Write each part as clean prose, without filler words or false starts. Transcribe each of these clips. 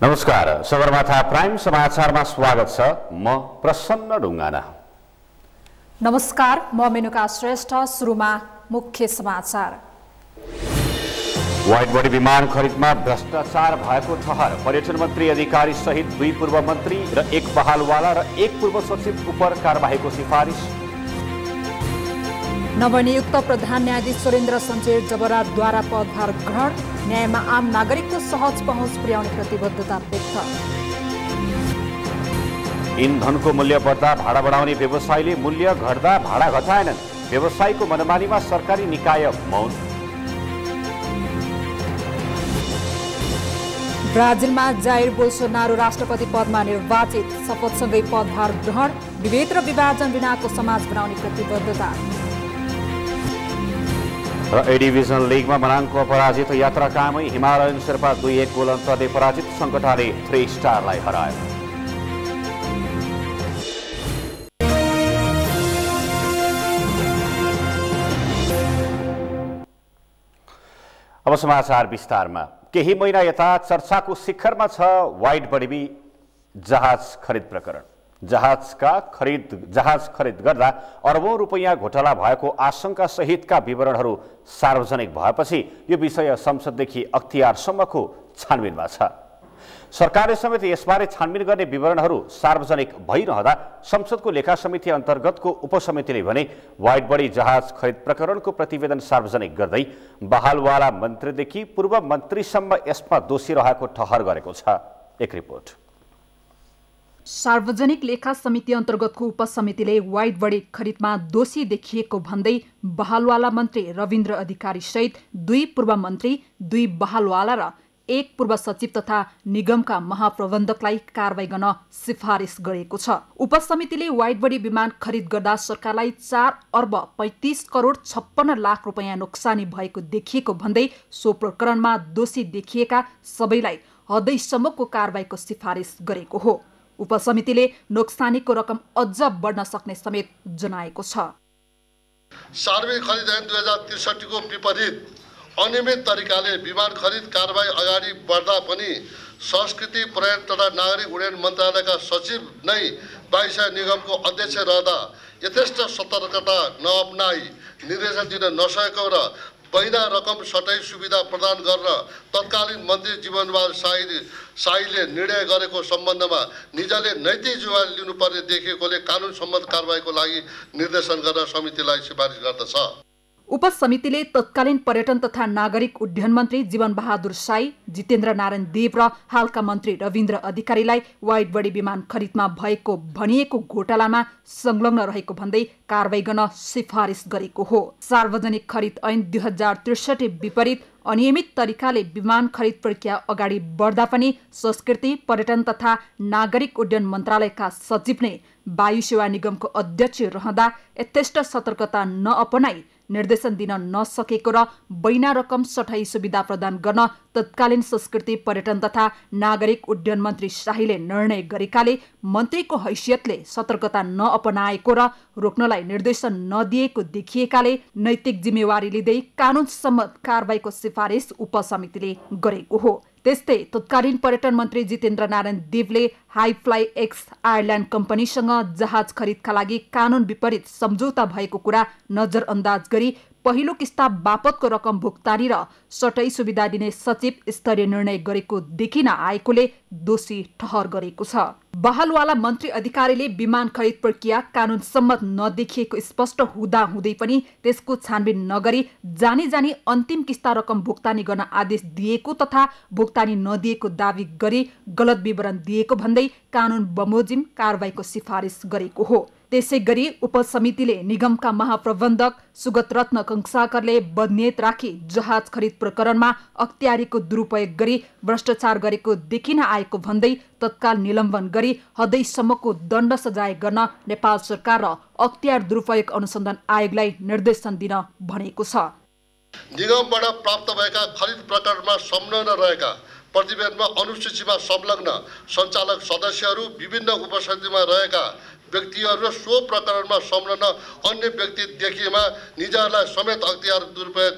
नमस्कार, सगरमाथा प्राइम समाचारमा स्वागत छ। म प्रसन्न ढुङ्गाना। नमस्कार, म मेनुका श्रेष्ठ। सुरुमा मुख्य समाचार। वाइड बडी विमान खरिदमा भ्रष्टाचार भएको ठहर। पर्यटन मन्त्री अधिकारी सहित 2 पूर्व मन्त्री र 1 बहालवाला र 1 पूर्व सचिव उप कारबाहीको सिफारिस। नवनियुक्त प्रधान न्यायाधीश सुरेन्द्र सञ्चेर जबराद्वारा पदभार ग्रहण। न्यायमा आम नागरिकको सहज पहुँच पुर्याउने प्रतिबद्धता व्यक्त। इन्धनको मूल्य बढ्दा भाडा बढाउने व्यवसायीले मूल्य घट्दा भाडा घटाएनन्। व्यवसायीको मनमानीमा सरकारी निकाय मौन। ब्राजिलमा जायर बोल्सोनारो राष्ट्रपति पदमा निर्वाचित। शपथसँगै पदभार ग्रहण। विभेद र विभाजन बिनाको समाज बनाउने प्रतिबद्धता। र ए डिभिजन लिगमा मनाङको अपराजित यात्रा कामै। हिमालयन शेर्पा 2-1 गोल अन्तरले पराजित सङ्कटाले 3 स्टारलाई हरायो। अब समाचार विस्तारमा। केही महिना यता चर्चाको शिखरमा छ वाइड बडी जहाज खरिद प्रकरण। जहाज खरिद गर्दा अरबौं रुपैयाँ घोटाला भएको आशंका सहितका विवरणहरू सार्वजनिक भएपछि यो विषय संसददेखि अख्तियारसम्मको छानबिनमा छ। सरकारले समेत यसबारे छानबिन गर्ने विवरणहरू सार्वजनिक भइरहँदा संसदको लेखा समिति अन्तर्गतको उपसमितिले भने वाइड बडी जहाज खरिद प्रकरणको प्रतिवेदन सार्वजनिक गर्दै बहालवाला मन्त्रीदेखि पूर्व मन्त्रीसम्म यसमा दोषी रहेको ठहर गरेको छ। एक रिपोर्ट। सार्वजनिक लेखा समिति अन्तर्गतको उपसमितिले वाइड बडी खरिदमा दोषी देखिएको भन्दै बहालवाला मन्त्री रविन्द्र अधिकारी सहित 2 पूर्व मन्त्री, 2 बहालवाला र 1 पूर्व सचिव तथा निगमका महाप्रबन्धकलाई कारबाही गर्न सिफारिस गरेको छ। उपसमितिले वाइड बडी विमान खरिद गर्दा सरकारलाई 4 अर्ब 35 करोड 56 लाख रुपैयाँ नोक्सानी भएको देखिएको भन्दै सो प्रकरणमा दोषी देखिएका सबैलाई हदैसम्मको कारबाहीको सिफारिस गरेको हो। उपसमितिले नोक्सानीको रकम अझ बढ्न सक्ने समेत जनाएको छ। सार्वजनिक खरिद ऐन 2063 को विपरीत अनियमित तरिकाले विमान खरिद कारबाही अगाडि बढ्दा पनि संस्कृति, पर्यटन तथा नागरिक उड्डयन मन्त्रालयका सचिव नै वायुसेना निगमको अध्यक्ष रहँदा यथेष्ट सतर्कता नअपनाई निर्देशन दिन नसकेको र पहिला रकम सटै सुविधा प्रदान गर्न तत्कालीन मन्त्री जीवनबहादुर शाहीले निर्णय गरेको सम्बन्धमा निजले नैतिक जिम्मेवारी लिनुपर्ने देखिएकोले कानुन सम्मत कारबाहीको लागि निर्देशन गर्न समितिलाई सिफारिस गर्दछ। उपसमितिले तत्कालीन पर्यटन तथा नागरिक उड्डयन मन्त्री जीवनबहादुर शाही, जितेन्द्र नारायण देव र हालका मन्त्री रविन्द्र अधिकारीलाई वाइड बडी विमान खरिदमा भएको भनिएको घोटालामा संलग्न रहेको भन्दै कारबाही गर्न सिफारिस गरेको हो। सार्वजनिक खरिद ऐन 2063 विपरीत अनियमित तरिकाले विमान खरिद प्रक्रिया अगाडि बढ्दा पनि संस्कृति, पर्यटन तथा नागरिक उड्डयन मन्त्रालयका सचिव नै वायु सेवा निगमको अध्यक्ष रहँदा यथेष्ट सतर्कता नअपनाई निर्देशन दिन नसकेको र बैना रकम सटै सुविधा प्रदान गर्न तत्कालीन संस्कृति, पर्यटन तथा नागरिक उड्डयन मन्त्री शाहीले निर्णय गरेकाले मन्त्रीको हैसियतले सतर्कता नअपनाएको र रोक्नलाई निर्देशन नदिएको देखिएकाले नैतिक जिम्मेवारी लिँदै कानुन सम्मत कारबाहीको सिफारिस उपसमितिले गरेको हो। त्यस्तै तत्कालीन पर्यटन मन्त्री जितेन्द्र नारायण देवले हाई फ्लाइ एक्स आयरल्यान्ड कम्पनीसँग जहाज खरिदका लागि कानुन विपरीत सम्झौता भएको कुरा नजरअन्दाज गरी पहिलो किस्ता बापतको रकम भुक्तानी र सटै सुविधा दिने सचिव स्तरीय निर्णय गरेको देखिन आएकोले दोषी ठहर गरेको छ। बहालवाला मन्त्री अधिकारीले विमान खरिद प्रक्रिया कानुन सम्मत नदेखिएको स्पष्ट हुँदा हुँदै पनि त्यसको छानबिन नगरी जानी जानी अन्तिम किस्ता रकम भुक्तानी गर्न आदेश दिएको तथा भुक्तानी नदिएको दावी गरी गलत विवरण दिएको भन्दै कानुन बमोजिम कारबाहीको सिफारिस गरेको हो। त्यसै गरी उपसमितिले निगमका महाप्रबन्धक सुगत रत्न कंसाकरले बदनियत राखी जहाज खरिद प्रकरणमा अख्तियारीको दुरुपयोग गरी भ्रष्टाचार गरेको देखिन आएको भन्दै तत्काल निलम्बन गरी हदैसम्मको दण्ड सजाय गर्न नेपाल सरकार र अख्तियार दुरुपयोग अनुसन्धान आयोगलाई निर्देशन दिन भनेको छ। निगमबाट प्राप्त भएका खरिद प्रकरणमा संलग्न रहेका प्रतिवेदनमा अनुसूचीमा संलग्न सञ्चालक सदस्यहरू, विभिन्न उपसमितिमा रहेका व्यक्तिहरू र सो प्रकरणमा संलग्न अन्य व्यक्ति देखिएमा निजहरूलाई समेत अख्तियार दुरुपयोग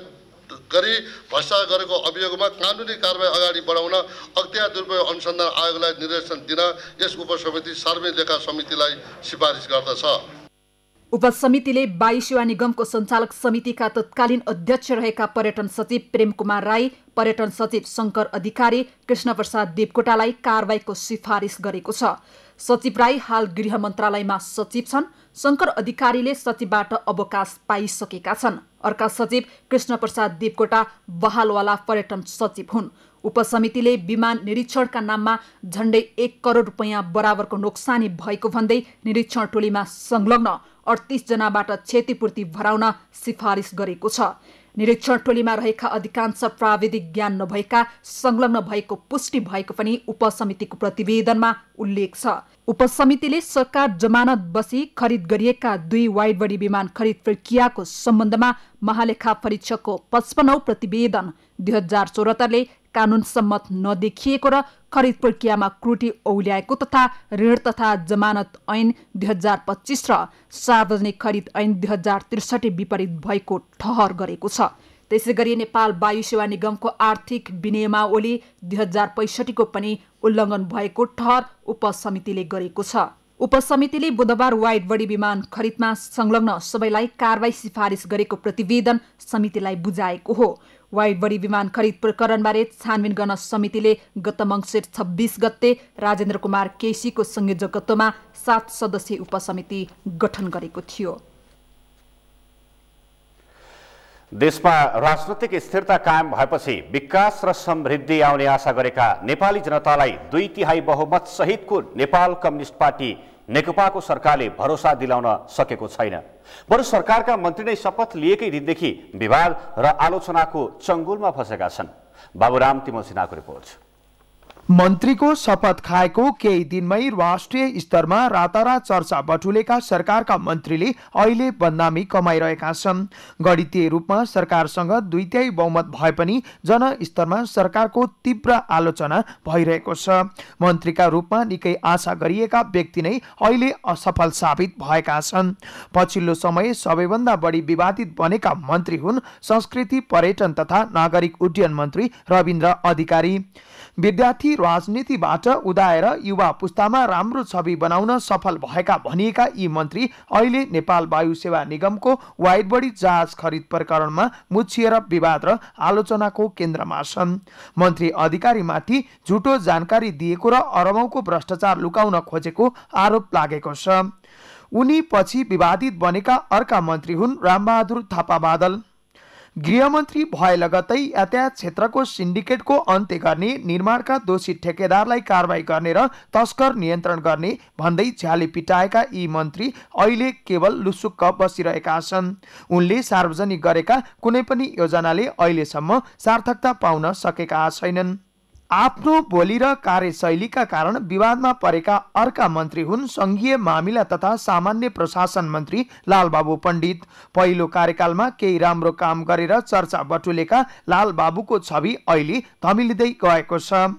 गरी भ्रष्टाचार गरेको अभियोगमा कानुनी कारबाही अगाडि बढाउन अख्तियार दुरुपयोग अनुसन्धान आयोगलाई निर्देशन दिन यस उपसमिति सार्वजनिक लेखा समितिलाई सिफारिस गर्दछ। उपसमितिले वायु सेवा निगमको सञ्चालक समितिका तत्कालीन अध्यक्ष रहेका पर्यटन सचिव प्रेम कुमार राई, पर्यटन सचिव शंकर अधिकारी, कृष्ण प्रसाद देवकोटालाई कारबाहीको सिफारिस गरेको छ। सचिव राई हाल गृह मन्त्रालयमा सचिव छन्। शंकर अधिकारीले सचिवबाट अवकाश पाइसकेका छन्। अर्का सचिव कृष्ण प्रसाद देवकोटा बहालवाला पर्यटन सचिव हुन्। उपसमितिले विमान निरीक्षणका नाममा झण्डै 1 करोड रुपैयाँ बराबरको नोक्सानी भएको भन्दै निरीक्षण टोलीमा संलग्न 38 जनाबाट क्षतिपूर्ति भराउन सिफारिस गरेको छ। निरीक्षण टोलीमा रहेका अधिकांश प्राविधिक ज्ञान नभएका संलग्न भएको पुष्टि भएको पनि उपसमितिको प्रतिवेदनमा उल्लेख छ। उपसमितिले सरकार जमानत बसी खरिद गरिएका 2 वाइड बडी विमान खरिद प्रक्रियाको सम्बन्धमा महालेखा परीक्षकको 55औं प्रतिवेदन 2074ले कानून सम्मत नदेखिएको र खरिद प्रक्रियामा त्रुटि औल्याएको तथा ऋण तथा जमानत ऐन 2025 र सार्वजनिक खरिद ऐन 2063 विपरीत भएको ठहर गरेको छ। त्यसैगरी नेपाल वायु सेवा निगमको आर्थिक विनियमावली 2065 को पनि उल्लङ्घन भएको ठहर उपसमितिले गरेको छ। उपसमितिले बुधबार वाइड बडी विमान खरिदमा संलग्न सबैलाई कारबाही सिफारिस गरेको प्रतिवेदन समितिलाई बुझाएको हो। वाइड बडी विमान खरिद प्रकरणबारे छानबिन गर्न समितिले गत मङ्सिर 26 गते राजेन्द्र कुमार केसीको संयोजकत्वमा 7 सदस्यीय उपसमिति गठन गरेको थियो। देशमा राजनैतिक स्थिरता कायम भएपछि विकास र समृद्धि आउने आशा गरेका नेपाली जनतालाई 2/3 बहुमत सहितको नेपाल कम्युनिस्ट पार्टी नेकपाको सरकारले भरोसा दिलाउन सकेको छैन। बरु सरकारका मन्त्री नै शपथ लिएकै दिनदेखि विवाद र आलोचनाको चङ्गुलमा फँसेका छन्। बाबुराम तिमोसिनाको रिपोर्ट। मन्त्रीको शपथ खाएको केही दिनमै राष्ट्रिय स्तरमा रातारात चर्चा बटुलेका सरकारका मन्त्रीले अहिले बदनामी कमाइरहेका छन्। गणितीय रूपमा सरकारसँग 2/3 बहुमत भए पनि जनस्तरमा सरकारको तीव्र आलोचना भइरहेको छ। मन्त्रीका रूपमा निकै आशा गरिएका व्यक्ति नै अहिले असफल साबित भएका छन्। पछिल्लो समय सबैभन्दा बढी विवादित बनेका मन्त्री हुन् संस्कृति, पर्यटन तथा नागरिक उड्डयन मन्त्री रविन्द्र अधिकारी। विद्यार्थी राजनीतिबाट उदाएर युवा पुस्तामा राम्रो छवि बनाउन सफल भएका भनिएका यी मन्त्री अहिले नेपाल वायु सेवा निगमको वाइड बडी जहाज खरिद प्रकरणमा मुछिएर विवाद र आलोचनाको केन्द्रमा छन्। मन्त्री अधिकारीमाथि झुटो जानकारी दिएको र अरबौंको भ्रष्टाचार लुकाउन खोजेको आरोप लागेको छ। उनी पछि विवादित बनेका अर्का मन्त्री हुन् रामबहादुर थापा बादल। गृहमन्त्री भए लगतै यातायात क्षेत्रको सिन्डिकेटको अन्त्य गर्ने, निर्माणका दोषी ठेकेदारलाई कारबाही गर्ने र तस्कर नियन्त्रण गर्ने भन्दै झ्याली पिटाएका यी मन्त्री अहिले केवल लुसुक्क बसिरहेका छन्। उनले सार्वजनिक गरेका कुनै पनि योजनाले अहिलेसम्म सार्थकता पाउन सकेका छैनन्। आफ्नो बोली र कार्यशैलीका कारण विवादमा परेका अर्का मन्त्री हुन् संघीय मामिला तथा सामान्य प्रशासन मन्त्री लालबाबु पण्डित। पहिलो कार्यकालमा केही राम्रो काम गरेर चर्चा बटुलेका लालबाबुको छवि अहिले धमिलिँदै गएको छ।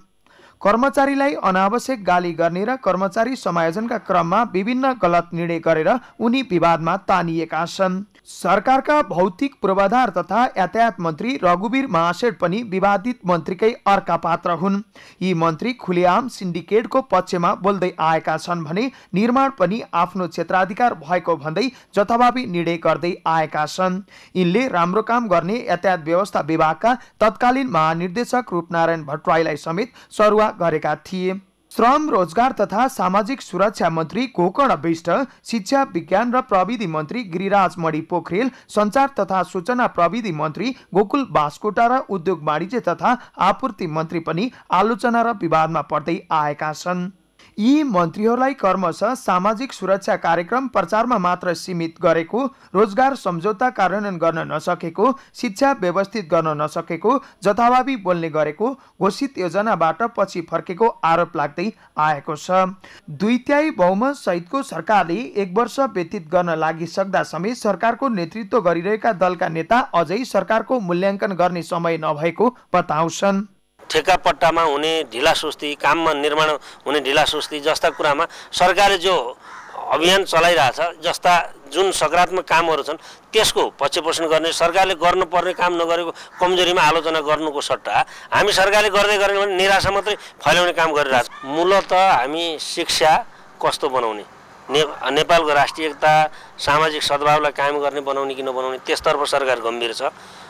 कर्मचारीलाई अनावश्यक गाली गर्ने र कर्मचारी समायोजनका क्रममा विभिन्न गलत निर्णय गरेर उनी विवादमा तानिएका छन्। सरकारका भौतिक पूर्वाधार तथा यातायात मन्त्री रघुवीर महासेठ पनि विवादित मन्त्रीकै अर्का पात्र हुन्। यी मन्त्री खुलेआम सिन्डिकेटको पक्षमा बोल्दै आएका छन् भने निर्माण पनि आफ्नो क्षेत्राधिकार भएको भन्दै जथाभावी निर्णय गर्दै आएका छन्। यिनले राम्रो काम गर्ने यातायात व्यवस्था विभागका तत्कालीन महानिर्देशक रूपनारायण भट्टराईलाई समेत सरुवा गरेका थिए। श्रम, रोजगार तथा सामाजिक सुरक्षा मन्त्री गोकर्ण विष्ट, शिक्षा, विज्ञान र प्रविधि मन्त्री गिरिराज मणि पोखरेल, सञ्चार तथा सूचना प्रविधि मन्त्री गोकुल बास्कोटा र उद्योग वाणिज्य तथा आपूर्ति मन्त्री पनि आलोचना र विवादमा पर्दै आएका छन्। यी मन्त्रीहरूलाई क्रमशः सामाजिक सुरक्षा कार्यक्रम प्रचारमा मात्र सीमित गरेको, रोजगार सम्झौता कार्यान्वयन गर्न नसकेको, शिक्षा व्यवस्थित गर्न नसकेको, जथाभावी बोल्ने गरेको, घोषित योजनाबाट पछि फर्केको आरोप लाग्दै आएको छ। 2/3 बहुमत सहितको सरकारले 1 वर्ष व्यतीत गर्न लागिसक्दा समेत सरकारको नेतृत्व गरिरहेका दलका नेता अझै सरकारको मूल्याङ्कन गर्ने समय नभएको बताउँछन्। ठेका पट्टामा हुने ढिलासुस्ती, काममा निर्माण हुने ढिलासुस्ती जस्ता कुरामा सरकारले जो अभियान चलाइरहेछ जस्ता जुन सकारात्मक कामहरू छन् त्यसको पक्षपोषण गर्ने, सरकारले गर्नुपर्ने काम नगरेको कमजोरीमा आलोचना गर्नुको सट्टा हामी सरकारले गर्दै गरेन भने निराशा मात्रै फैलाउने काम गरिरहेछ। मूलत हामी शिक्षा कस्तो बनाउने, नेपालको राष्ट्रिय एकता सामाजिक सद्भावलाई कायम गर्ने बनाउने कि नबनाउने त्यसतर्फ सरकार गम्भीर छ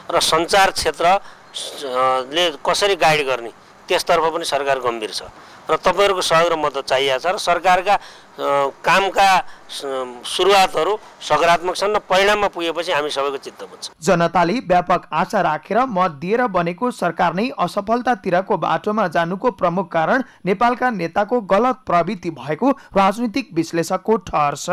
र सञ्चार क्षेत्रले कसरी गाइड गर्ने त्यसतर्फ पनि सरकार गम्भीर छ र तपाईहरुको सहयोग र मद्दत चाहिएको छ र सरकारका कामका सुरुवातहरू सकारात्मक छन् र परिणाममा पुगेपछि हामी सबैको चित्त बुझ्छ। जनताले व्यापक आशा राखेर मत दिएर बनेको सरकार नै असफलतातिरको बाटोमा जानुको प्रमुख कारण नेपालका नेताको गलत प्रवृत्ति भएको राजनीतिक विश्लेषकको ठहर छ।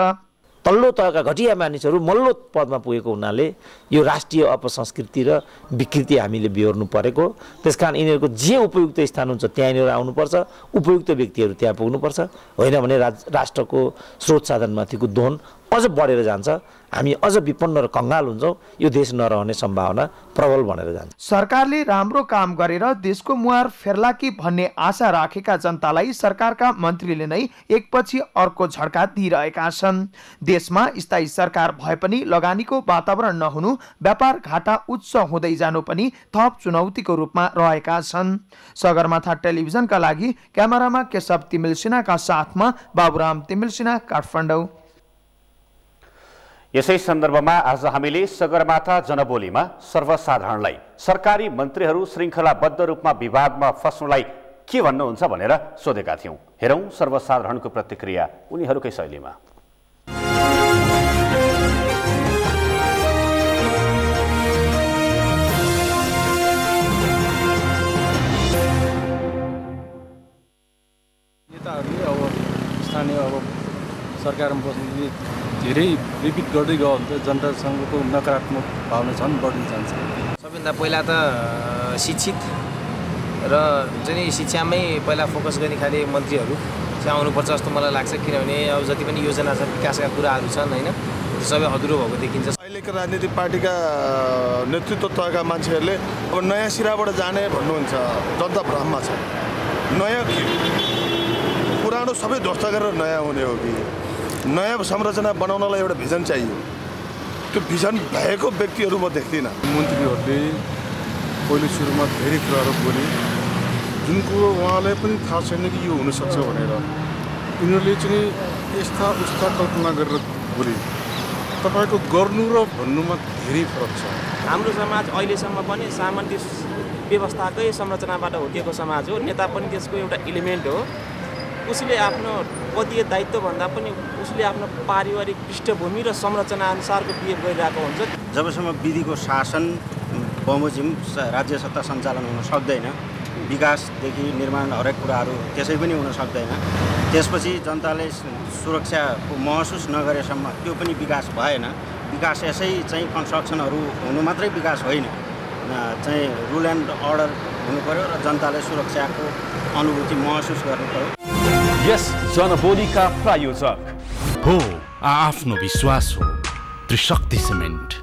तल्लो तहका घटिया मानिसहरू मल्लो पदमा पुगेको हुनाले यो राष्ट्रिय अपसंस्कृति र विकृति हामीले बिहोर्नु परेको। त्यसकारण यिनीहरूको जे उपयुक्त स्थान हुन्छ त्यहाँनिर आउनुपर्छ, उपयुक्त व्यक्तिहरू त्यहाँ पुग्नुपर्छ, होइन भने राष्ट्रको स्रोत साधनमाथिको दोहन अझ बढेर जान्छ, हामी अझ विपन्न र कंगाल हुन्छौँ, यो देश नरहने सम्भावना प्रबल बनेर जान्छ। सरकारले राम्रो काम गरेर देशको मुहार फेर्ला कि भन्ने आशा राखेका जनतालाई सरकारका मन्त्रीले नै एकपछि अर्को झड्का दिइरहेका छन्। देशमा स्थायी सरकार भए पनि लगानीको वातावरण नहुनु, व्यापार घाटा उच्च हुँदै जानु पनि थप चुनौतीको रूपमा रहेका छन्। सगरमाथा टेलिभिजनका लागि क्यामेरामा केशव तिमिल सिन्हाका साथमा बाबुराम तिमिल सिन्हा, काठमाडौँ। यसै सन्दर्भमा आज हामीले सगरमाथा जनबोलीमा सर्वसाधारणलाई सरकारी मन्त्रीहरू श्रृङ्खलाबद्ध रूपमा विवादमा फस्नुलाई के भन्नुहुन्छ भनेर सोधेका थियौं। हेरौं सर्वसाधारणको प्रतिक्रिया उनीहरूकै शैलीमा। नेताहरूले अब स्थानीय सरकारमा बस्ने धेरै विविध गर्दै गयो भने त जनतासँगको नकारात्मक भावना झन् बढ्दै जान्छ। सबैभन्दा पहिला त शिक्षित र चाहिँ शिक्षामै पहिला फोकस गर्ने खाले मन्त्रीहरू चाहिँ आउनुपर्छ जस्तो मलाई लाग्छ। किनभने अब जति पनि योजना छ, विकासका कुराहरू छन्, होइन, त्यो सबै अधुरो भएको देखिन्छ। अहिलेका राजनीतिक पार्टीका नेतृत्व तहका मान्छेहरूले अब नयाँ सिराबाट जाने भन्नुहुन्छ, जनता भ्रममा छ। नयाँ के, पुरानो सबै ध्वस्त गरेर नयाँ हुने हो कि नयाँ संरचना बनाउनलाई एउटा भिजन चाहियो। त्यो भिजन भएको व्यक्तिहरू म देख्दिनँ। मन्त्रीहरूले पहिलो सुरुमा धेरै कुराहरू बोले, जुन कुरो उहाँलाई पनि थाहा छैन कि यो हुनसक्छ भनेर। यिनीहरूले चाहिँ यस्ता उस्ता कल्पना गरेर बोले। तपाईँको गर्नु र भन्नुमा धेरै फरक छ। हाम्रो समाज अहिलेसम्म पनि सामान्य व्यवस्थाकै संरचनाबाट हुर्किएको समाज हो। नेता पनि त्यसको एउटा इलिमेन्ट हो। उसले आफ्नो पदीय दायित्वभन्दा पनि उसले आफ्नो पारिवारिक पृष्ठभूमि र संरचना अनुसारको बिहेभ गरिरहेको हुन्छ। जबसम्म विधिको शासन बमोजिम राज्य सत्ता सञ्चालन हुन सक्दैन, विकासदेखि निर्माण हरेक कुराहरू त्यसै पनि हुन सक्दैन, त्यसपछि जनताले सुरक्षाको महसुस नगरेसम्म त्यो पनि विकास भएन। विकास यसै चाहिँ कन्स्ट्रक्सनहरू हुनु मात्रै विकास होइन, चाहिँ रुल एन्ड अर्डर हुनु पर्यो र जनताले सुरक्षाको अनुभूति महसुस गर्नु पर्यो। यस जनबोलीका प्रायोजक हो आफ्नो विश्वास हो त्रिशक्ति सिमेन्ट।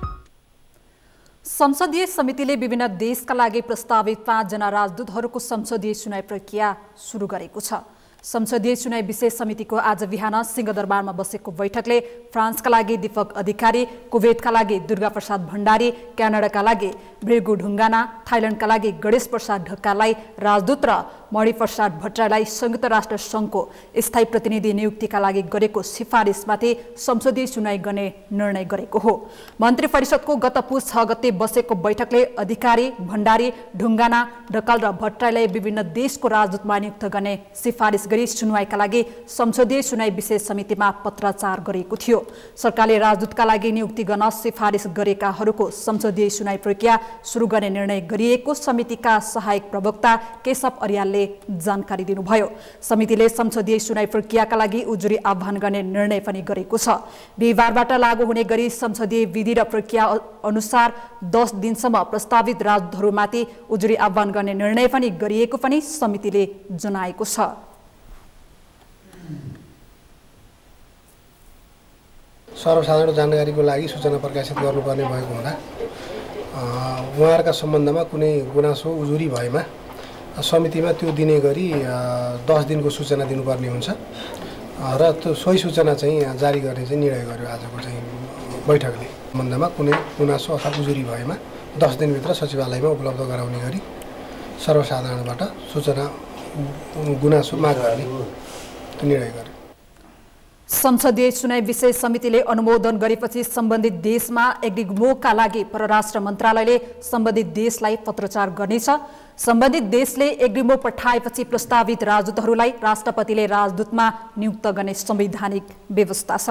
संसदीय समितिले विभिन्न देशका लागि प्रस्तावित 5 जना राजदूतहरूको संसदीय चुनाव प्रक्रिया सुरु गरेको छ। संसदीय चुनाव विशेष समितिको आज बिहान सिंहदरबारमा बसेको बैठकले फ्रान्सका लागि दीपक अधिकारी, कुवेतका लागि दुर्गा प्रसाद भण्डारी, क्यानाडाका लागि भृगु ढुङ्गाना, थाइल्यान्डका लागि गणेश प्रसाद ढक्कालाई राजदूत र मणिप्रसाद भट्टराईलाई संयुक्त राष्ट्र सङ्घको स्थायी प्रतिनिधि नियुक्तिका लागि गरेको सिफारिसमाथि संसदीय चुनाव गर्ने निर्णय गरेको हो। मन्त्री परिषदको गत पुस 6 गते बसेको बैठकले अधिकारी, भण्डारी, ढुङ्गाना, ढकाल र भट्टराईलाई विभिन्न देशको राजदूतमा नियुक्त गर्ने सिफारिस गरी सुनवाईका लागि संसदीय चुनाव विशेष समितिमा पत्राचार गरेको थियो। सरकारले राजदूतका लागि नियुक्ति गर्न सिफारिस गरेकाहरूको संसदीय चुनाव प्रक्रिया सुरु गर्ने निर्णय गरिएको समितिका सहायक प्रवक्ता केशव अर्यालले जानकारी दिनुभयो। समितिले संसदीय चुनाव प्रक्रियाका लागि उजुरी आह्वान गर्ने निर्णय पनि गरेको छ। बिहिबारबाट लागू हुने गरी संसदीय विधि र प्रक्रिया अनुसार 10 दिनसम्म प्रस्तावित राजदूतहरूमाथि उजुरी आह्वान गर्ने निर्णय पनि गरिएको पनि समितिले जनाएको छ। सर्वसाधारण जानकारीको लागि सूचना प्रकाशित गर्नुपर्ने भएको हुँदा उहाँहरूका सम्बन्धमा कुनै गुनासो उजुरी भएमा समितिमा त्यो दिने गरी 10 दिनको सूचना दिनुपर्ने हुन्छ। र त्यो सोही सूचना चाहिँ जारी गर्ने चाहिँ निर्णय गर्यो आजको चाहिँ बैठकले। सम्बन्धमा कुनै गुनासो अथवा उजुरी भएमा 10 दिनभित्र सचिवालयमा उपलब्ध गराउने गरी सर्वसाधारणबाट सूचना गुनासो माग गर्ने निर्णय गर्यो। संसदीय चुनाव विषय समितिले अनुमोदन गरेपछि सम्बन्धित देशमा एग्रिमोका लागि परराष्ट्र मन्त्रालयले सम्बन्धित देशलाई पत्रचार गर्नेछ। सम्बन्धित देशले एग्रिमो पठाएपछि प्रस्तावित राजदूतहरूलाई राष्ट्रपतिले राजदूतमा नियुक्त गर्ने संवैधानिक व्यवस्था छ।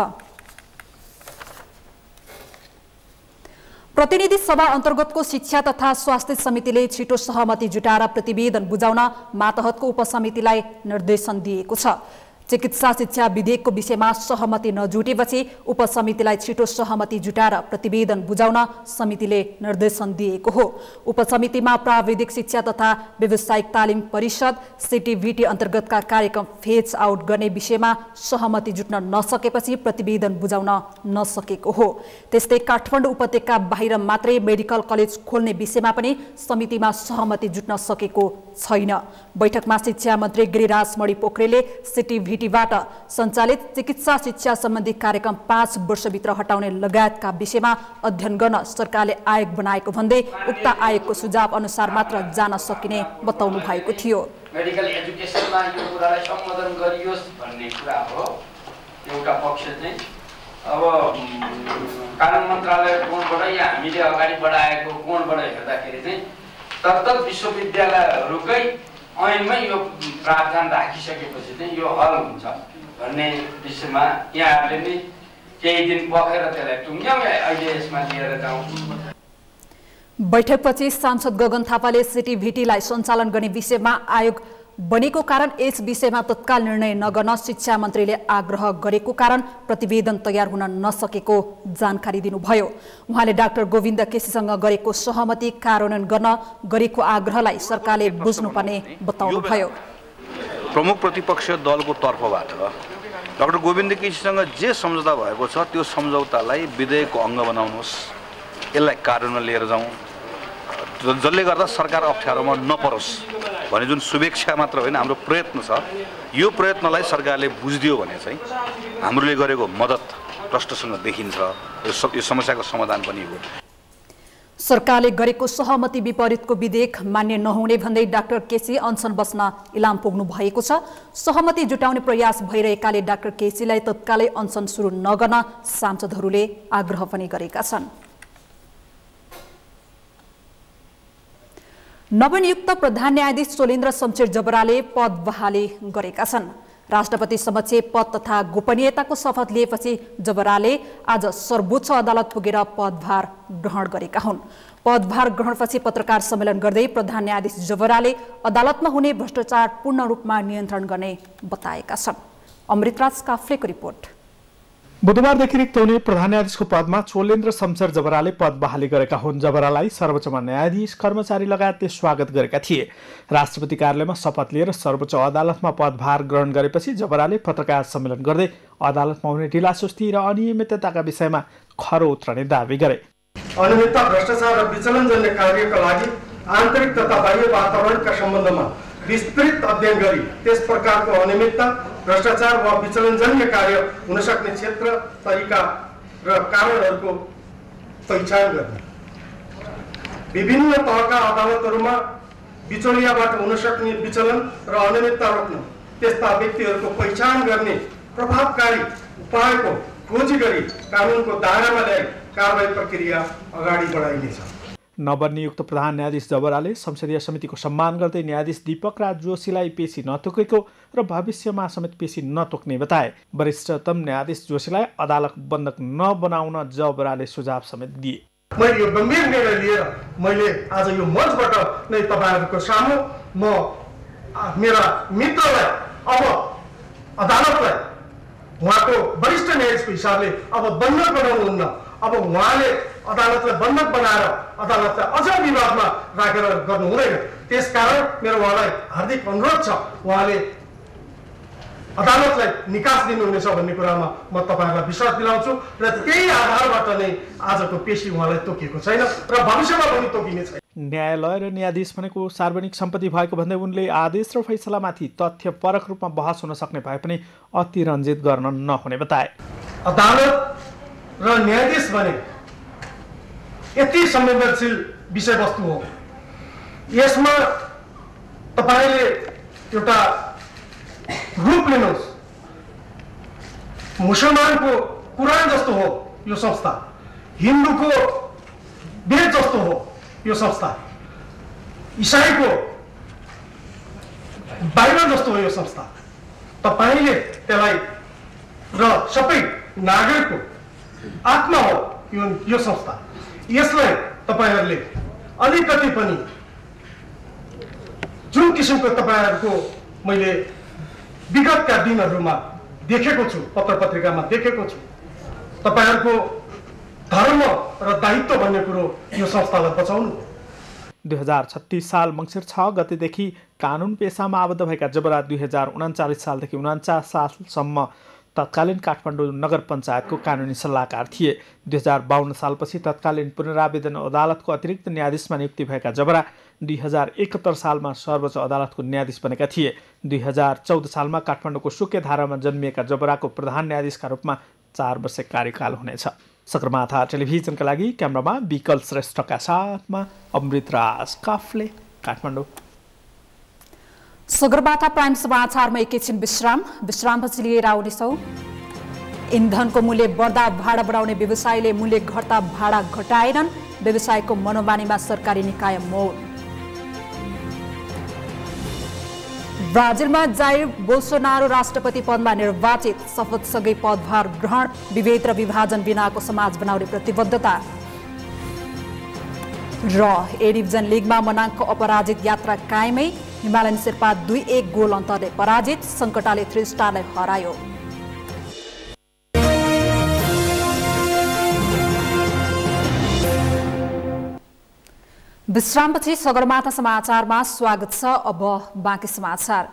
प्रतिनिधि सभा अन्तर्गतको शिक्षा तथा स्वास्थ्य समितिले छिटो सहमति जुटाएर प्रतिवेदन बुझाउन मातहतको उपसमितिलाई निर्देशन दिएको छ। चिकित्सा शिक्षा विधेयकको विषयमा सहमति नजुटेपछि उपसमितिलाई छिटो सहमति जुटाएर प्रतिवेदन बुझाउन समितिले निर्देशन दिएको हो। उपसमितिमा प्राविधिक शिक्षा तथा व्यावसायिक तालिम परिषद सिटिभिटी अन्तर्गतका कार्यक्रम फेज आउट गर्ने विषयमा सहमति जुट्न नसकेपछि प्रतिवेदन बुझाउन नसकेको हो। त्यस्तै काठमाडौँ उपत्यका बाहिर मात्रै मेडिकल कलेज खोल्ने विषयमा पनि समितिमा सहमति जुट्न सकेको छैन। बैठकमा शिक्षा मन्त्री गिरिराज मणि पोखरेलले सिटिभिटीबाट सञ्चालित चिकित्सा शिक्षा सम्बन्धी कार्यक्रम 5 वर्षभित्र हटाउने लगायतका विषयमा अध्ययन गर्न सरकारले आयोग बनाएको भन्दै उक्त आयोगको सुझाव अनुसार मात्र जान सकिने बताउनु भएको थियो। मेडिकल एजुकेसनमा यो कुरालाई सम्बोधन गरियोस् भन्ने कुरा हो एउटा पक्ष चाहिँ। अब कानुन मन्त्रालय कोणबाट या हामीले अगाडि बढाएको कोणबाट हेर्दाखेरि चाहिँ तत्त विश्वविद्यालयहरूकै ऐनमै यो प्रावधान राखिसकेपछि चाहिँ यो हल हुन्छ भन्ने विषयमा यहाँहरूले नै केही दिन बखेर त्यसलाई टुङ्ग्यौँ अहिले यसमा लिएर जाउँ। बैठकपछि सांसद गगन थापाले सिटिभिटीलाई सञ्चालन गर्ने विषयमा आयोग बनेको कारण यस विषयमा तत्काल निर्णय नगर्न शिक्षा मन्त्रीले आग्रह गरेको कारण प्रतिवेदन तयार हुन नसकेको जानकारी दिनुभयो। उहाँले डाक्टर गोविन्द केसीसँग गरेको सहमति कार्यान्वयन गर्न गरेको आग्रहलाई सरकारले बुझ्नुपर्ने बताउनुभयो। प्रमुख प्रतिपक्ष दलको तर्फबाट डाक्टर गोविन्द केसीसँग जे सम्झौता भएको छ त्यो सम्झौतालाई विधेयकको अङ्ग बनाउनुहोस्, यसलाई कार्यान्वयन लिएर जाउँ, जसले गर्दा सरकार अप्ठ्यारोमा नपरोस् भन्ने जुन शुभेच्छा मात्र होइन हाम्रो प्रयत्न छ। यो प्रयत्नलाई सरकारले बुझिदियो भने चाहिँ हामीले गरेको मद्दत प्रष्टसँग देखिन्छ। यो समस्याको समाधान पनि हो। सरकारले गरेको सहमति विपरीतको विधेयक मान्य नहुने भन्दै डाक्टर केसी अनसन बस्न इलाम पुग्नु भएको छ। सहमति जुटाउने प्रयास भइरहेकाले डाक्टर केसीलाई तत्कालै अनसन सुरु नगर्न सांसदहरूले आग्रह पनि गरेका छन्। नवनियुक्त प्रधान न्यायाधीश सोलेन्द्र शमशेर जबराले पद बहाली गरेका छन्। राष्ट्रपति समक्ष पद तथा गोपनीयताको शपथ लिएपछि जबराले आज सर्वोच्च अदालत पुगेर पदभार ग्रहण गरेका हुन्। पदभार ग्रहणपछि पत्रकार सम्मेलन गर्दै प्रधान न्यायाधीश जबराले अदालतमा हुने भ्रष्टाचार पूर्ण रूपमा नियन्त्रण गर्ने बताएका छन्। अमृतराज काफ्लेको रिपोर्ट। बुधबारदेखि रिक्त हुने प्रधान न्यायाधीशको पदमा सोलेन्द्र शमशेर जबराले पद बहाली गरेका हुन्। जबरालाई सर्वोच्चमा न्यायाधीश कर्मचारी लगायतले स्वागत गरेका थिए। राष्ट्रपति कार्यालयमा शपथ लिएर सर्वोच्च अदालतमा पदभार ग्रहण गरेपछि जबराले पत्रकार सम्मेलन गर्दै अदालतमा हुने ढिलासुस्ती र अनियमितताका विषयमा खरो उत्रने दावी गरे। अनियमितता, भ्रष्टाचार र विचलनजन्य कार्यका लागि आन्तरिक तथा बाह्य वातावरणका सम्बन्धमा विस्तृत अध्ययन गरी त्यस प्रकारको अनियमितता, भ्रष्टाचार वा विचलनजन्य कार्य हुन सक्ने क्षेत्र, तरिका र कारणहरूको पहिचान गर्ने, विभिन्न तहका अदालतहरूमा बिचौलियाबाट हुन सक्ने विचलन र अनियमितता रोक्न त्यस्ता व्यक्तिहरूको पहिचान गर्ने प्रभावकारी उपायको खोजी गरी कानुनको दायरामा ल्याई कारबाही प्रक्रिया अगाडि बढाइनेछ। नवनियुक्त प्रधान न्यायाधीश जबराले संसदीय समितिको सम्मान गर्दै न्यायाधीश दीपक राज जोशीलाई पेशी नतोकेको र भविष्यमा समेत पेशी नतोक्ने बताए। वरिष्ठतम न्यायाधीश जोशीलाई अदालत बन्धक नबनाउन जबराले सुझाव समेत दिए। मैले यो गम्भीर निर्णय लिएर मैले आज यो मञ्चबाट नै तपाईहरुको सामु म मेरा मित्रलाई अब अदालतलाई उहाँको वरिष्ठ न्यायाधीशको हिसाबले अब बन्धक बनाउनुहुन्न, अब उहाँले अदालतलाई बन्धक बनाएर अदालतलाई अझ विवादमा राखेर गर्नु हुँदैन। त्यसकारण मेरो उहाँलाई हार्दिक अनुरोध छ, उहाँले अदालतलाई निकास दिनुहुनेछ भन्ने कुरामा म तपाईँहरूलाई विश्वास दिलाउँछु र त्यही आधारबाट नै आजको पेशी उहाँलाई तोकिएको छैन र भविष्यमा पनि तोकिने छैन। न्यायालय र न्यायाधीश भनेको सार्वजनिक सम्पत्ति भएको भन्दै उनले आदेश र फैसलामाथि तथ्यपरक रूपमा बहस हुन सक्ने भए पनि अतिरञ्जित गर्न नहुने बताए। अदालत र न्यायाधीश भने यति संवेदनशील विषयवस्तु हो, यसमा तपाईँले एउटा रूप लिनुहोस्। मुसलमानको कुरान जस्तो हो यो संस्था, हिन्दूको वेद जस्तो हो यो संस्था, इसाईको बाइबल जस्तो हो यो संस्था। तपाईँले त्यसलाई र सबै नागरिकको आत्मा हो यो संस्था। यसलाई तपाईँहरूले अलिकति पनि जुन किसिमको तपाईँहरूको मैले विगतका दिनहरूमा देखेको छु, पत्र पत्रिकामा देखेको छु, तपाईँहरूको धर्म र दायित्व भन्ने कुरो यो संस्थालाई बचाउनु। 2036 साल मङ्सिर 6 गतेदेखि कानुन पेसामा आबद्ध भएका जबरा 2039 सालदेखि 49 सालसम्म तत्कालीन काठमाडौँ नगर पञ्चायतको कानुनी सल्लाहकार थिए। 2052 सालपछि तत्कालीन पुनरावेदन अदालतको अतिरिक्त न्यायाधीशमा नियुक्ति भएका जबरा 2071 सालमा सर्वोच्च अदालतको न्यायाधीश बनेका थिए। 2014 सालमा काठमाडौँको सुकेधारामा जन्मिएका जबराको प्रधान न्यायाधीशका रूपमा 4 वर्ष कार्यकाल हुनेछ। सगरमाथा टेलिभिजनका लागि क्यामेरामा विकल श्रेष्ठका साथमा अमृतराज काफले, काठमाडौँ। सगरमाथा प्राइम समाचारमा एकैछिन विश्रामपछि लिएर आउनेछौँ। इन्धनको मूल्य बढ्दा भाडा बढाउने व्यवसायीले मूल्य घट्दा भाडा घटाएनन्, व्यवसायको मनोमानीमा सरकारी निकाय मौन। ब्राजिलमा जाइर बोल्सोनारो राष्ट्रपति पदमा निर्वाचित, शपथसँगै पदभार ग्रहण, विभेद र विभाजन बिनाको समाज बनाउने प्रतिबद्धता। र ए डिभिजन लिगमा मनाङको अपराजित यात्रा कायमै, हिमालयन शेर्पा 2-1 गोल अन्तरले पराजित, सङ्कटाले 3 स्टारलाई हरायो। विश्रामपछि सगरमाथा समाचारमा स्वागत छ। अब बाँकी समाचार।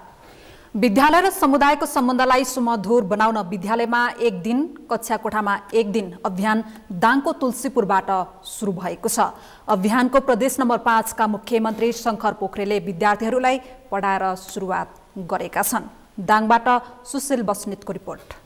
विद्यालय र समुदायको सम्बन्धलाई सुमधुर बनाउन विद्यालयमा 1 दिन, कक्षा कोठामा 1 दिन अभियान दाङको तुलसीपुरबाट सुरु भएको छ। अभियानको प्रदेश नम्बर 5 का मुख्यमन्त्री शङ्कर पोखरेलले विद्यार्थीहरूलाई पढाएर सुरुवात गरेका छन्। दाङबाट सुशील बस्नेतको रिपोर्ट।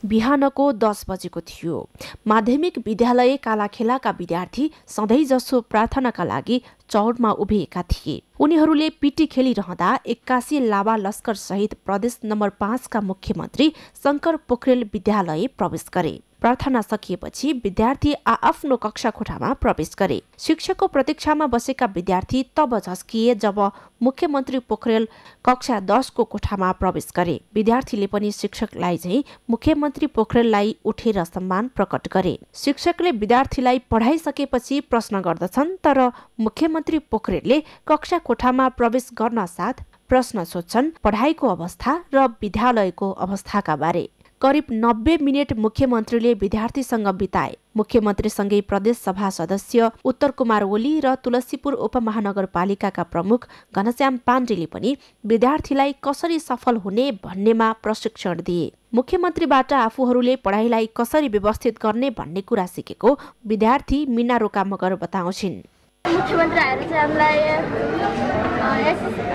बिहानको 10 बजेको थियो। माध्यमिक विद्यालय कालाखेलाका विद्यार्थी सधैँजसो प्रार्थनाका लागि चौरमा उभिएका थिए। उनीहरूले पिटी खेलिरहँदा 81 लावा लस्कर सहित प्रदेश नम्बर 5 का मुख्यमन्त्री शङ्कर पोखरेल विद्यालय प्रवेश गरे। प्रार्थना सकिएपछि विद्यार्थी आआफ्नो कक्षा कोठामा प्रवेश गरे। शिक्षकको प्रतीक्षामा बसेका विद्यार्थी तब झस्किए जब मुख्यमन्त्री पोखरेल कक्षा 10 को कोठामा प्रवेश गरे। विद्यार्थीले पनि शिक्षकलाई झैं मुख्यमन्त्री पोखरेललाई उठेर सम्मान प्रकट गरे। शिक्षकले विद्यार्थीलाई पढाइसकेपछि प्रश्न गर्दछन्, तर मुख्यमन्त्री पोखरेलले कक्षा कोठामा प्रवेश गर्न साथ प्रश्न सोध्छन् पढाइको अवस्था र विद्यालयको अवस्थाका बारे। करिब 90 मिनट मुख्यमन्त्रीले विद्यार्थीसँग बिताए। मुख्यमन्त्रीसँगै प्रदेश सभा सदस्य उत्तर कुमार ओली र तुलसीपुर उपमहानगरपालिकाका प्रमुख घनश्याम पाण्डेले पनि विद्यार्थीलाई कसरी सफल हुने भन्नेमा प्रशिक्षण दिए। मुख्यमन्त्रीबाट आफूहरूले पढाइलाई कसरी व्यवस्थित गर्ने भन्ने कुरा सिकेको विद्यार्थी मिना रोका मगर बताउँछिन्। मुख्यमन्त्री आएर चाहिँ हामीलाई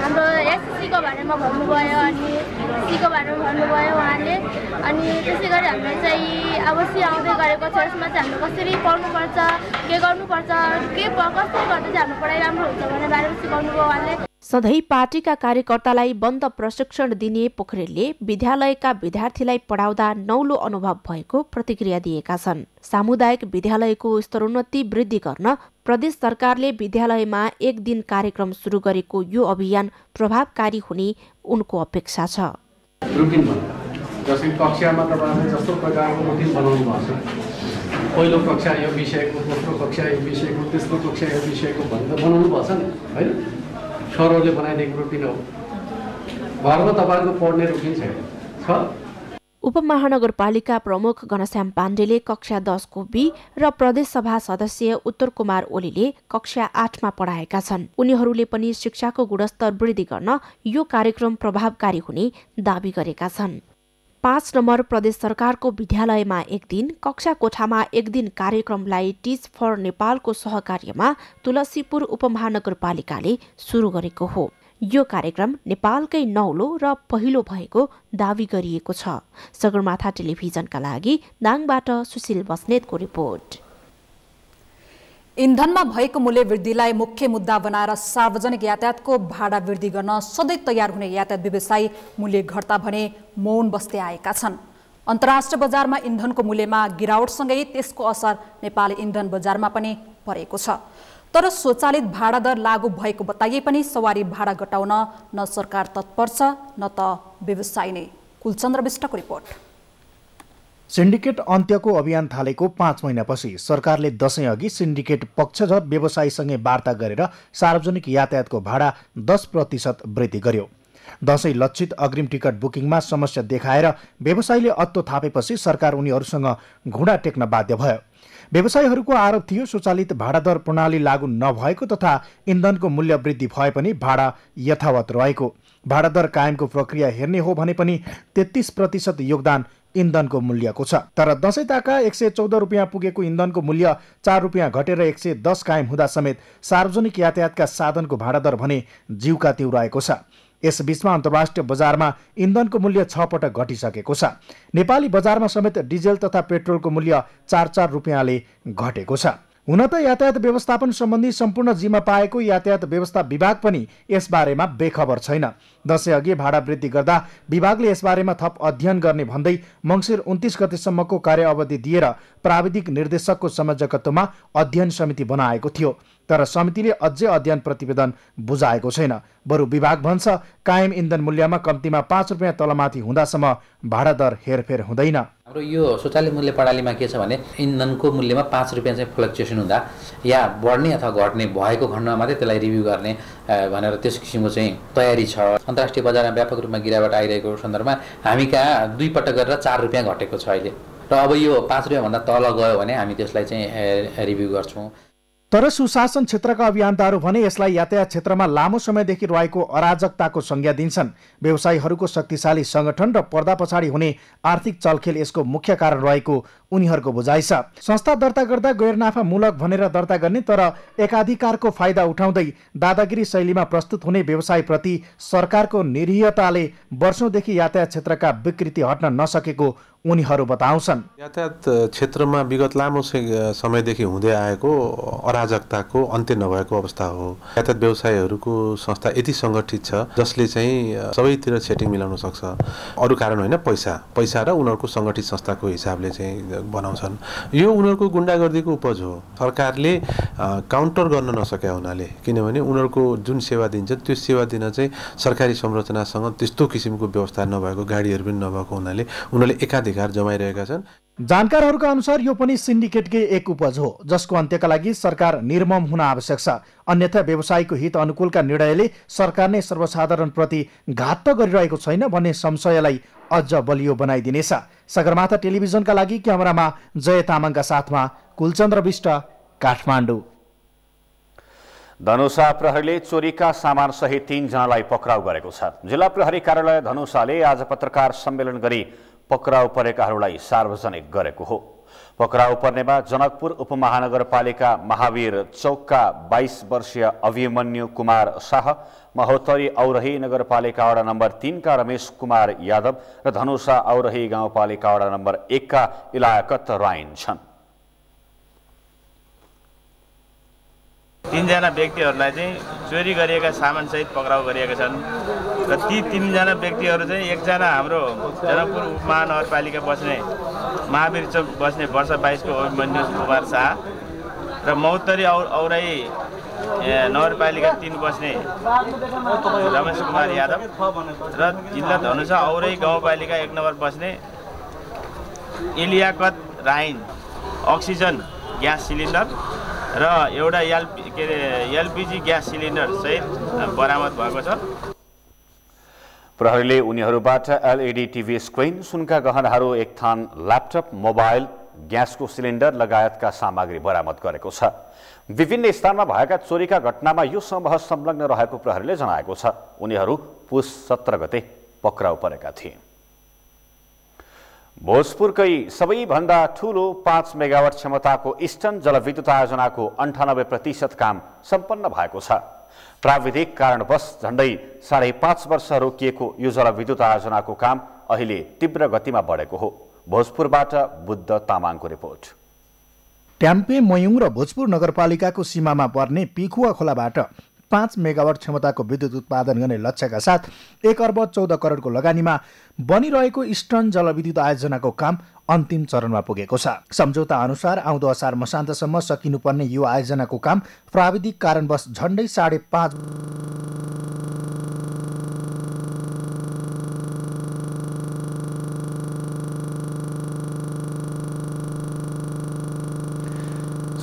हाम्रो एसएससीको बारेमा भन्नुभयो, अनि सीको बारेमा भन्नुभयो उहाँले। अनि त्यसै गरी हामीलाई चाहिँ अवश्य आउँदै गरेको छ, यसमा चाहिँ हामीले कसरी पढ्नुपर्छ, के गर्नुपर्छ, कसरी गर्दा चाहिँ हाम्रो पढाइ राम्रो हुन्छ भन्ने बारेमा सिकाउनुभयो उहाँले। सधैँ पार्टीका कार्यकर्तालाई बन्द प्रशिक्षण दिने पोखरेलले विद्यालयका विद्यार्थीलाई पढाउँदा नौलो अनुभव भएको प्रतिक्रिया दिएका छन्। सामुदायिक विद्यालयको स्तरोन्नति वृद्धि गर्न प्रदेश सरकारले विद्यालयमा 1 दिन कार्यक्रम सुरु गरेको यो अभियान प्रभावकारी हुने उनको अपेक्षा छ। रुटिन जसरी कक्षामा तपाईहरुले जस्तो प्रकारको रुटिन बनाउनु भएको छ, पहिलो कक्षा यो विषयको, दोस्रो कक्षा यो विषयको, तेस्रो कक्षा यो विषयको भनेर बनाउनु भएको छ नि, हैन? सरहरूले बनाइदिएको रुटिन हो। घरमा तपाईहरुको पढ्ने रुटिन छ। उपमहानगरपालिका प्रमुख घनश्याम पाण्डेले कक्षा 10 को बी र प्रदेशसभा सदस्य उत्तर कुमार ओलीले कक्षा 8 मा पढाएका छन्। उनीहरूले पनि शिक्षाको गुणस्तर वृद्धि गर्न यो कार्यक्रम प्रभावकारी हुने दावी गरेका छन्। 5 नम्बर प्रदेश सरकारको विद्यालयमा एक दिन, कक्षा कोठामा एक दिन कार्यक्रमलाई टिच फर नेपालको सहकार्यमा तुलसीपुर उपमहानगरपालिकाले सुरु गरेको हो। यो कार्यक्रम नेपालकै नौलो र पहिलो भएको दावी गरिएको छ। सगरमाथा टेलिभिजनका लागि दाङबाट सुशील बस्नेतको रिपोर्ट। इन्धनमा भएको मूल्य वृद्धिलाई मुख्य मुद्दा बनाएर सार्वजनिक यातायातको भाडा वृद्धि गर्न सधैँ तयार हुने यातायात व्यवसायी मूल्य घट्दा भने मौन बस्दै आएका छन्। अन्तर्राष्ट्रिय बजारमा इन्धनको मूल्यमा गिरावटसँगै त्यसको असर नेपाली इन्धन बजारमा पनि परेको छ। तर स्वचालित भाडा दर लागू भएको बताइए पनि सवारी भाडा घटाउन न सरकार तत्पर छ न त व्यवसायी नै। कुलचन्द्र विष्टको रिपोर्ट। सिन्डिकेट अन्त्यको अभियान थालेको 5 महिनापछि सरकारले दशैं अघि सिन्डिकेट पक्षधर व्यवसायीसँगै वार्ता गरेर सार्वजनिक यातायातको भाडा 10% वृद्धि गर्यो। दशैं लक्षित अग्रिम टिकट बुकिङमा समस्या देखाएर व्यवसायीले अत्तो थापेपछि सरकार उनीहरूसँग घुँडा टेक्न बाध्य भयो। व्यवसायीहरूको आरोप थियो स्वचालित भाडा दर प्रणाली लागू नभएको तथा इन्धनको मूल्य वृद्धि भए पनि भाडा यथावत रहेको। भाडा दर कायमको प्रक्रिया हेर्ने हो भने पनि 33% योगदान इन्धनको मूल्यको छ। तर दशैं ताका 114 रुपियाँ पुगेको इन्धनको मूल्य 4 रुपियाँ घटेर 110 कायम हुँदा समेत सार्वजनिक यातायातका साधनको भाडा दर भने जिउका तिउ रहेको छ। यसबीचमा अन्तर्राष्ट्रिय बजारमा इन्धनको मूल्य 6 पटक घटिसकेको छ। नेपाली बजारमा समेत डिजेल तथा पेट्रोलको मूल्य 4-4 रुपियाँले घटेको छ। हुन त यातायात व्यवस्थापन सम्बन्धी सम्पूर्ण जिम्मा पाएको यातायात व्यवस्था विभाग पनि यसबारेमा बेखबर छैन। दशैं अघि भाडा वृद्धि गर्दा विभागले यसबारेमा थप अध्ययन गर्ने भन्दै मङ्सिर 29 गतेसम्मको कार्य अवधि दिएर प्राविधिक निर्देशकको संयोजकत्वमा अध्ययन समिति बनाएको थियो। तर समितिले अझै अध्ययन प्रतिवेदन बुझाएको छैन। बरु विभाग भन्छ कायम इन्धन मूल्यमा कम्तीमा 5 रुपियाँ तलमाथि हुँदासम्म भाडा दर हेरफेर हुँदैन। हाम्रो यो स्वचालित मूल्य प्रणालीमा के छ भने इन्धनको मूल्यमा 5 रुपियाँ चाहिँ फ्लक्चुएसन हुँदा या बढ्ने अथवा घट्ने भएको खण्डमा मात्रै त्यसलाई रिभ्यू गर्ने भनेर त्यस किसिमको चाहिँ तयारी छ। अन्तर्राष्ट्रिय बजारमा व्यापक रूपमा गिरावट आइरहेको सन्दर्भमा हामी कहाँ 2 पटक गरेर 4 रुपियाँ घटेको छ अहिले। र अब यो 5 रुपियाँ भन्दा तल गयो भने हामी त्यसलाई चाहिँ रिभ्यू गर्छौँ। तर सुशासन क्षेत्रका अभियन्ताहरू भने यसलाई यातायात क्षेत्रमा लामो समयदेखि रहेको अराजकताको संज्ञा दिन्छन्। व्यवसायीहरूको शक्तिशाली संगठन र पर्दा पछाडि हुने आर्थिक चलखेल यसको मुख्य कारण रहेको उनीहरूको बुझाइ छ। संस्था दर्ता गर्दा गैरनाफामूलक भनेर दर्ता गर्ने तर एकाधिकारको फाइदा उठाउँदै दादागिरी शैलीमा प्रस्तुत हुने व्यवसायप्रति सरकारको निरीहताले वर्षौंदेखि यातायात क्षेत्रका विकृति हट्न नसकेको उनीहरू बताउँछन्। यातायात क्षेत्रमा विगत लामो समयदेखि हुँदै आएको अराजकताको अन्त्य नभएको अवस्था हो। यातायात व्यवसायीहरूको संस्था यति सङ्गठित छ जसले चाहिँ सबैतिर सेटिङ मिलाउन सक्छ। अरू कारण होइन, पैसा र उनीहरूको सङ्गठित संस्थाको हिसाबले चाहिँ बनाउँछन्। यो उनीहरूको गुन्डागर्दीको उपज हो। सरकारले काउन्टर गर्न नसके हुनाले, किनभने उनीहरूको जुन सेवा दिन्छ त्यो सेवा दिन चाहिँ सरकारी संरचनासँग त्यस्तो किसिमको व्यवस्था नभएको, गाडीहरू पनि नभएको हुनाले उनीहरूले एकाधिकार जमाइरहेका छन्। जानकारहरूका अनुसार यो पनि सिन्डिकेटकै एक उपज हो जसको अन्त्यका लागि सरकार निर्मम हुन आवश्यक छ। अन्यथा व्यवसायीको हित अनुकूलका निर्णयले सरकार नै सर्वसाधारणप्रति घात त गरिरहेको छैन भन्ने संशयलाई अझ बलियो बनाइदिनेछ। सगरमाथा टेलिभिजनका लागि क्यामेरामा जय तामाङका साथमा कुलचन्द्र विष्ट, काठमाडौँ। धनुषा प्रहरीले चोरीका सामान सहित 3 जनालाई पक्राउ गरेको छ। जिल्ला प्रहरी कार्यालय धनुषाले आज पत्रकार सम्मेलन गरी पक्राउ परेकाहरूलाई सार्वजनिक गरेको हो। पक्राउ पर्नेमा जनकपुर उपमहानगरपालिका महावीर चौकका 22 वर्षीय अभिमन्यु कुमार शाह, महोत्तरी औरही नगरपालिका वडा नम्बर 3 का रमेश कुमार यादव र धनुषा औरही गाउँपालिका वडा नम्बर 1 का इलायकत राइन छन्। 3 जना व्यक्तिहरूलाई चाहिँ चोरी गरिएका सामानसहित पक्राउ गरिएका छन् र ती 3 जना व्यक्तिहरू चाहिँ एकजना हाम्रो जनकपुर उपमहानगरपालिका बस्ने महावीर चौक बस्ने वर्ष 22 को अभिमन्यु कुमार शाह र महोत्तरी औरही नगरपालिका 3 बस्ने रमेश कुमार यादव र जिल्ला धनुषा औरही गाउँपालिका 1 नम्बर बस्ने इलियाकत राइन अक्सिजन ग्यास सिलिन्डर र एउटा एलपिजी ग्यास सिलिन्डर सहित बरामद भएको छ। प्रहरीले उनीहरूबाट एलईडी टिभी स्क्रिन, सुनका गहनाहरू, एक थान ल्यापटप, मोबाइल, ग्यासको सिलिन्डर लगायतका सामग्री बरामद गरेको छ। विभिन्न स्थानमा भएका चोरीका घटनामा यो समूह संलग्न रहेको प्रहरीले जनाएको छ। उनीहरू पुस 17 गते पक्राउ परेका थिए। भोजपुरकै सबैभन्दा ठूलो 5 मेगावाट क्षमताको इस्टर्न जलविद्युत आयोजनाको 98% काम सम्पन्न भएको छ। प्राविधिक कारणवश झण्डै 5.5 वर्ष रोकिएको यो जलविद्युत आयोजनाको काम अहिले तीव्र गतिमा बढेको हो। भोजपुरबाट बुद्ध तामाङको रिपोर्ट। ट्याम्पे, मयुङ र भोजपुर नगरपालिकाको सीमामा पर्ने पिखुवा खोलाबाट 5 मेगावाट क्षमताको विद्युत उत्पादन गर्ने लक्ष्यका साथ 1 अर्ब 14 करोडको लगानीमा बनिरहेको इस्टर्न जलविद्युत आयोजनाको काम अन्तिम चरणमा पुगेको छ। सम्झौता अनुसार आउँदो असार मसान्तसम्म सकिनुपर्ने यो आयोजनाको काम प्राविधिक कारणवश झण्डै 5.5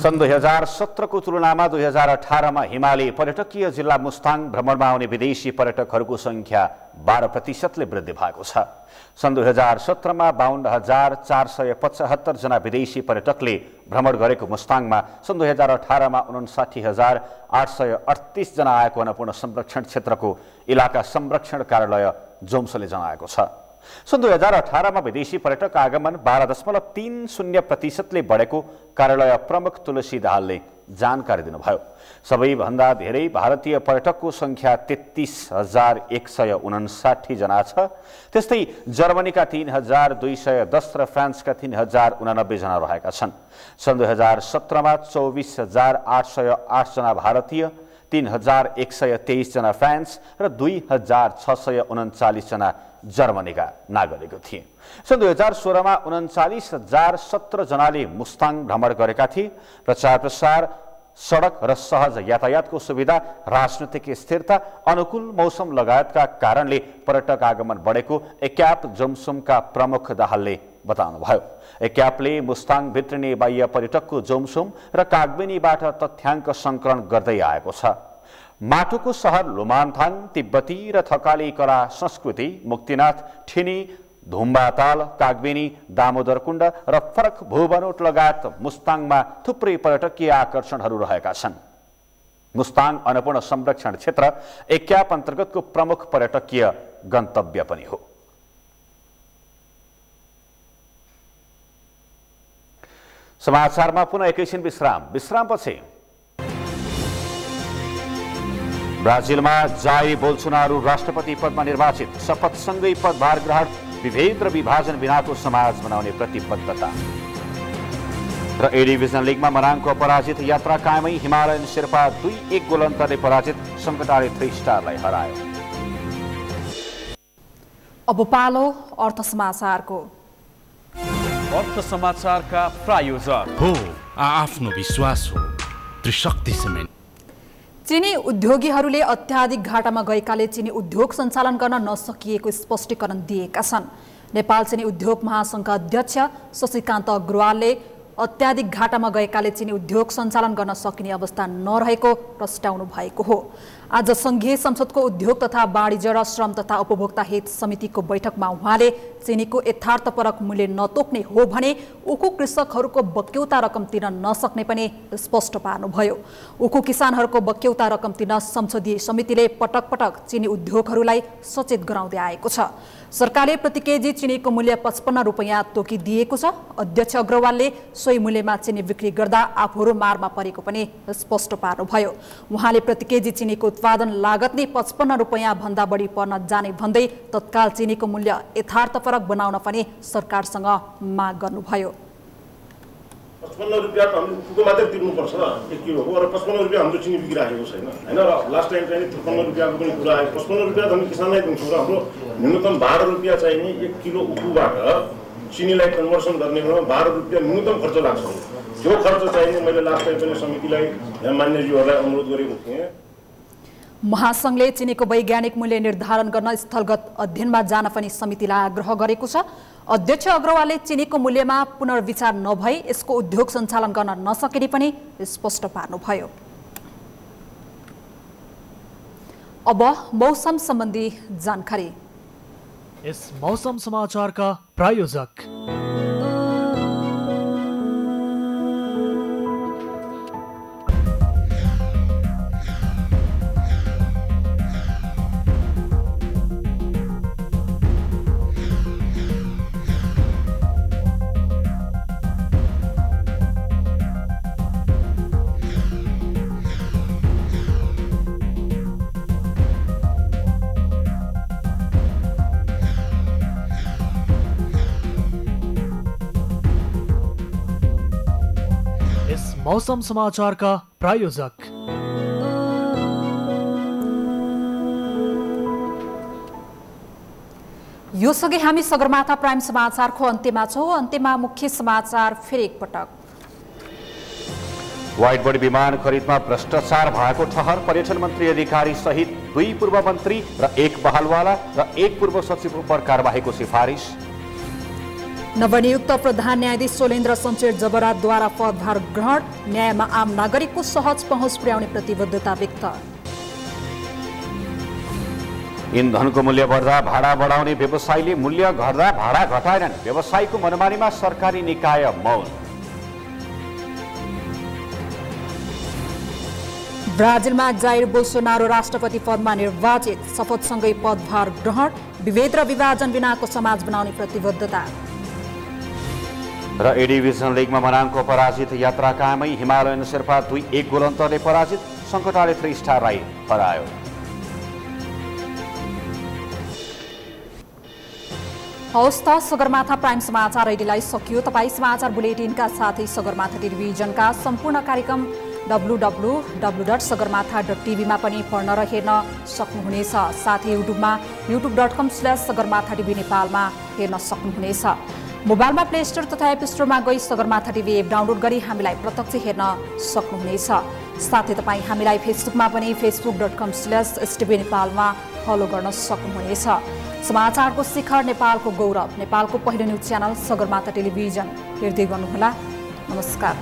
सन् 2017 को तुलनामा 2018 मा हिमाली पर्यटकीय जिल्ला मुस्ताङ भ्रमणमा आउने विदेशी पर्यटकहरूको संख्या 12% वृद्धि भएको छ। सन् 2017 मा 52,475 जना विदेशी पर्यटकले भ्रमण गरेको मुस्ताङमा सन् 2018 मा 59,838 जना आएको अन्नपूर्ण संरक्षण क्षेत्रको इलाका संरक्षण कार्यालय जोम्सोले जनाएको छ। सन् 2018 मा विदेशी पर्यटक आगमन 12.30% ले बढेको कार्यालय प्रमुख तुलसी दाहालले जानकारी दिनुभयो। सबैभन्दा धेरै भारतीय पर्यटकको संख्या 33,159 जना छ। त्यस्तै जर्मनीका 3,210 र फ्रान्सका 3,089 जना रहेका छन्। सन् 2017 मा 24,808 जना भारतीय, 3,123 जना फ्रान्स र 2,639 जना जर्मनीका नागरिक थिए। सन् 2016 मा 39,017 जनाले मुस्ताङ भ्रमण गरेका थिए। प्रचार प्रसार, सडक र सहज यातायातको सुविधा, राजनीतिक स्थिरता, अनुकूल मौसम लगायतका कारणले पर्यटक आगमन बढेको एक्याप जोमसोमका प्रमुख दाहालले बताउनुभयो। एक्यापले मुस्ताङ भित्रिने बाह्य पर्यटकको जोमसोम र कागबेनीबाट तथ्याङ्क सङ्कलन गर्दै आएको छ। माटोको सहर लुमानथाङ, तिब्बती र थकाली कला संस्कृति, मुक्तिनाथ, ठिनी, धुम्बाताल, कागबेनी, दामोदरकुण्ड र फरक भूबनोट लगायत मुस्ताङमा थुप्रै पर्यटकीय आकर्षणहरू रहेका छन्। मुस्ताङ अन्नपूर्ण संरक्षण क्षेत्र एक्याप अन्तर्गतको प्रमुख पर्यटकीय गन्तव्य पनि हो। समाचारमा पुनः एकैछिन विश्रामपछि ब्राजिलमा जाइर बोल्सोनारो राष्ट्रपति पदमा निर्वाचित, शपथसँगै पदभार ग्रहण, विभेद र विभाजन बिनाको समाज बनाउने प्रतिबद्धता र ए डिभिजन लिगमा मनाङको अपराजित यात्रा कायमै, हिमालयन शेर्पा 2-1 गोल अन्तरले पराजित, सङ्कटाले 3 स्टारलाई हरायो। अब पालो अर्थ समाचारको। अर्थ समाचारका प्रायोजक हो आफ्नो विश्वास हो त्रिशक्ति सिमेन्ट। चिनी उद्योगीहरूले अत्याधिक घाटामा गएकाले चिनी उद्योग सञ्चालन गर्न नसकिएको स्पष्टीकरण दिएका छन्। नेपाल चिनी उद्योग महासङ्घका अध्यक्ष शशिकान्त अग्रवालले अत्याधिक घाटामा गएकाले चिनी उद्योग सञ्चालन गर्न सकिने अवस्था नरहेको प्रस्ताउनु भएको हो। आज संघीय संसदको उद्योग तथा वाणिज्य र श्रम तथा उपभोक्ता हित समितिको बैठकमा उहाँले चिनीको यथार्थपरक मूल्य नतोक्ने हो भने उखु कृषकहरूको बक्यौता रकम तिर्न नसक्ने पनि स्पष्ट पार्नुभयो। उखु किसानहरूको बक्यौता रकम तिर्न संसदीय समितिले पटक पटक चिनी उद्योगहरूलाई सचेत गराउँदै आएको छ। सरकारले प्रति केजी चिनीको मूल्य 55 रुपैयाँ तोकिदिएको छ। अध्यक्ष अग्रवालले सोही मूल्यमा चिनी बिक्री गर्दा आफूहरू मारमा परेको पनि स्पष्ट पार्नुभयो। उहाँले प्रति केजी चिनीको उत्पादन लागत नै 55 रुपैयाँ भन्दा बढी पर्न जाने भन्दै तत्काल चिनीको मूल्य यथार्थपरक बनाउन पनि सरकारसँग माग गर्नुभयो। 55 रुपैयाँ त हामीले उखुको मात्रै तिर्नुपर्छ 1 किलोको, र 55 रुपैयाँ हाम्रो चिनी बिग्राएको छैन हैन। र लास्ट टाइम चाहिँ 53 रुपैयाँको पनि कुरा आयो। 55 रुपैयाँ त हामी किसानलाई दिन्छौँ र हाम्रो न्यूनतम 12 रुपैयाँ चाहिने 1 किलो उखुबाट चिनीलाई कन्भर्सन गर्नेमा 12 रुपैयाँ न्यूनतम खर्च लाग्छ। त्यो खर्च चाहिने मैले लास्ट टाइम पनि समितिलाई मान्यज्यूहरूलाई अनुरोध गरेको थिएँ। महासंघले चिनीको वैज्ञानिक मूल्य निर्धारण गर्न स्थलगत अध्ययनमा जान पनि समितिलाई आग्रह गरेको छ। अध्यक्ष अग्रवालले चिनीको मूल्यमा पुनर्विचार नभई यसको उद्योग सञ्चालन गर्न नसकिने पनि स्पष्ट पार्नुभयो। अब मौसम सम्बन्धी जानकारी। यस मौसम समाचारका प्रायोजक मौसम समाचारका प्रायोजक यो सँगै हामी सगरमाथा प्राइम समाचारको अन्त्यमा छौं। अन्त्यमा मुख्य समाचार फेरि एकपटक। वाइड बडी विमान खरिदमा भ्रष्टाचार भएको ठहर। पर्यटन मन्त्री अधिकारी सहित 2 पूर्व मन्त्री र 1 बहालवाला र 1 पूर्व सचिवको पर कारबाहीको सिफारिस। नवनियुक्त प्रधान न्यायाधीश सोलेन्द्र शमशेर जबराद्वारा पदभार ग्रहण। न्यायमा आम नागरिकको सहज पहुँच पुर्याउने प्रतिबद्धता व्यक्त। इन्धनको मूल्य बढ्दा भाडा बढाउने व्यवसायीले मूल्य घट्दा भाडा घटाएनन्। व्यवसायीको मनमानीमा सरकारी निकाय मौन। ब्राजिलमा जायर बोल्सोनारो राष्ट्रपति पदमा निर्वाचित। शपथसँगै पदभार ग्रहण। विभेद र विभाजन बिनाको समाज बनाउने प्रतिबद्धता। र ए डिभिजन लिगमा मनाङको पराजित यात्रा कामै। हिमालयन शेर्पा 2-1 गोल अन्तरले पराजित। सङ्कटाले 3 स्टारलाई हरायो। हवस् त सगरमाथा प्राइम समाचार अहिलेलाई सकियो। तपाईँ समाचार बुलेटिनका साथै सगरमाथा टेलिभिजनका सम्पूर्ण कार्यक्रम www.sagarmatha.tv मा पनि पढ्न र हेर्न सक्नुहुनेछ। साथै युट्युबमा youtube.com/sagarmatha tv नेपालमा हेर्न सक्नुहुनेछ। मोबाइलमा प्ले स्टोर तथा एप स्टोरमा गई सगरमाथा टिभी एप डाउनलोड गरी हामीलाई प्रत्यक्ष हेर्न सक्नुहुनेछ। साथै तपाईँ हामीलाई फेसबुकमा पनि facebook.com/stv नेपालमा फलो गर्न सक्नुहुनेछ। समाचारको शिखर नेपालको गौरव नेपालको पहिलो न्युज च्यानल सगरमाथा टेलिभिजन हेर्दै गर्नुहोला। नमस्कार।